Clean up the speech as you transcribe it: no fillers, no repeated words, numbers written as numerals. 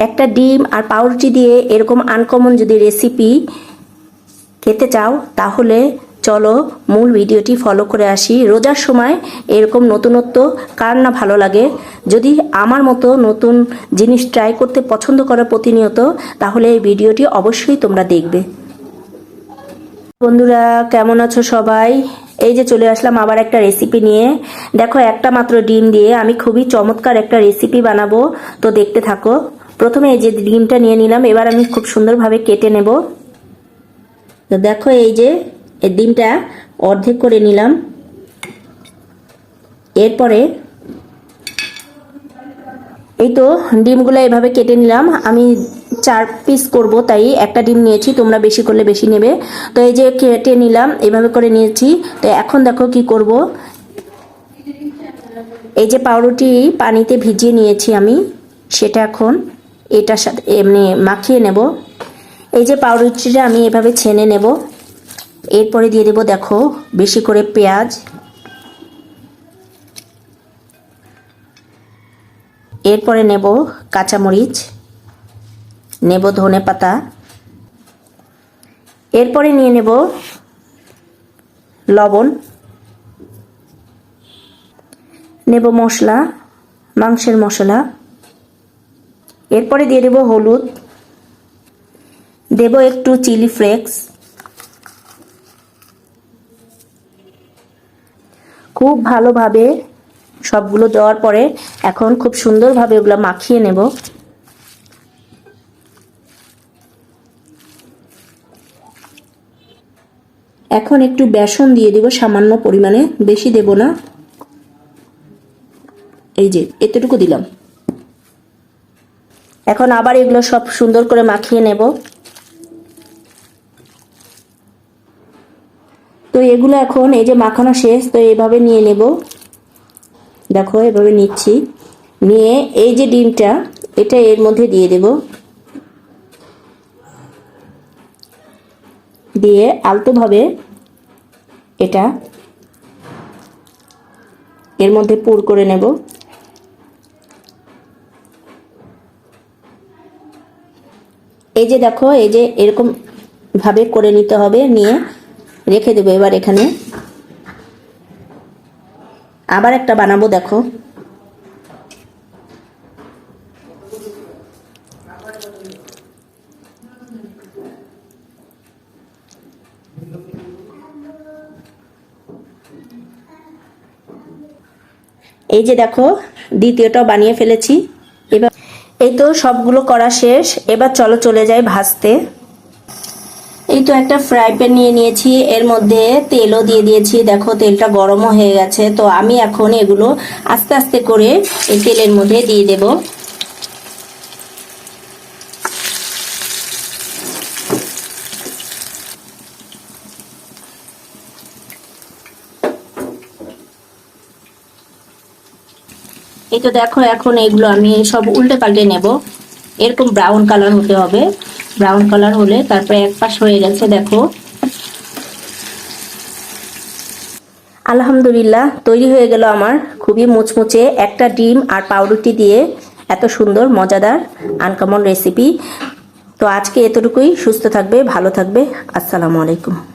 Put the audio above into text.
একটা ডিম আর পাউরুটি দিয়ে এরকম আনকমন যদি রেসিপি খেতে চাও তাহলে চলো মূল ভিডিওটি ফলো করে আসি। রোজার সময় এরকম নতুনত্ব কার না ভালো লাগে। যদি আমার মতো নতুন জিনিস ট্রাই করতে পছন্দ করো প্রতিনিয়ত, তাহলে এই ভিডিওটি অবশ্যই তোমরা দেখবে। বন্ধুরা কেমন আছো সবাই? এই যে চলে আসলাম আবার একটা রেসিপি নিয়ে। দেখো একটা মাত্র ডিম দিয়ে আমি খুবই চমৎকার একটা রেসিপি বানাবো, তো দেখতে থাকো। প্রথমে এই যে ডিমটা নিয়ে নিলাম, এবার আমি খুব সুন্দরভাবে কেটে নেব। তো দেখো এই যে এই ডিমটা অর্ধেক করে নিলাম। এরপরে এই তো ডিমগুলো এভাবে কেটে নিলাম। আমি 4 পিস করব, তাই একটা ডিম নিয়েছি, তোমরা বেশি করলে বেশি নেবে। তো এই যে কেটে নিলাম, এভাবে করে নিয়েছি। তো এখন দেখো কি করব। এই যে পাউরুটি পানিতে ভিজিয়ে নিয়েছি আমি, সেটা এখন এটার সাথে এমনি মাখিয়ে নেব। এই যে পাউরুটিটা আমি এভাবে ছেনে নেব। এরপরে দিয়ে দেব দেখো বেশি করে পেঁয়াজ, এরপরে নেব কাঁচামরিচ, নেব ধনেপাতা, এরপরে নিয়ে নেব লবণ, নেব মশলা, মাংসের মশলা, এরপরে দিয়ে দেব হলুদ, দেব একটু চিলি ফ্লেক্স। খুব ভালোভাবে সবগুলো দেওয়ার পরে এখন খুব সুন্দরভাবে ওগুলো মাখিয়ে নেব। এখন একটু বেসন দিয়ে দেব সামান্য পরিমাণে, বেশি দেব না। এই যে এতটুকু দিলাম। এখন আবার এগুলো সব সুন্দর করে মাখিয়ে নেব। তো এগুলো এখন এই যে মাখানো শেষ, তো এইভাবে নিয়ে নেব। দেখো এভাবে নিচ্ছি, নিয়ে এই যে ডিমটা এটা এর মধ্যে দিয়ে দেব, দিয়ে আলতোভাবে এটা এর মধ্যে পুর করে নেব। এই যে দেখো এই যে এরকম ভাবে করে নিতে হবে, নিয়ে রেখে দেবো। এবার এখানে আবার একটা বানাবো। দেখো এই যে দেখো দ্বিতীয়টাও বানিয়ে ফেলেছি। এবার এই তো সবগুলো করা শেষ, এবার চলো চলে যাই ভাজতে। এই তো একটা ফ্রাই প্যান নিয়ে নিয়েছি, এর মধ্যে তেলও দিয়ে দিয়েছি। দেখো তেলটা গরমও হয়ে গেছে। তো আমি এখন এগুলো আস্তে আস্তে করে এই তেলের মধ্যে দিয়ে দেব। এই তো দেখো এখন এগুলো আমি সব উল্টে পাল্টে নেব। এরকম ব্রাউন কালার হতে হবে, ব্রাউন কালার হলে তারপরে এক পাশ হয়ে গেছে। দেখো আলহামদুলিল্লাহ তৈরি হয়ে গেল আমার খুবই মুচমুচে একটা ডিম আর পাউরুটি দিয়ে এত সুন্দর মজাদার আনকমন রেসিপি। তো আজকে এতটুকুই। সুস্থ থাকবে, ভালো থাকবে। আসসালামু আলাইকুম।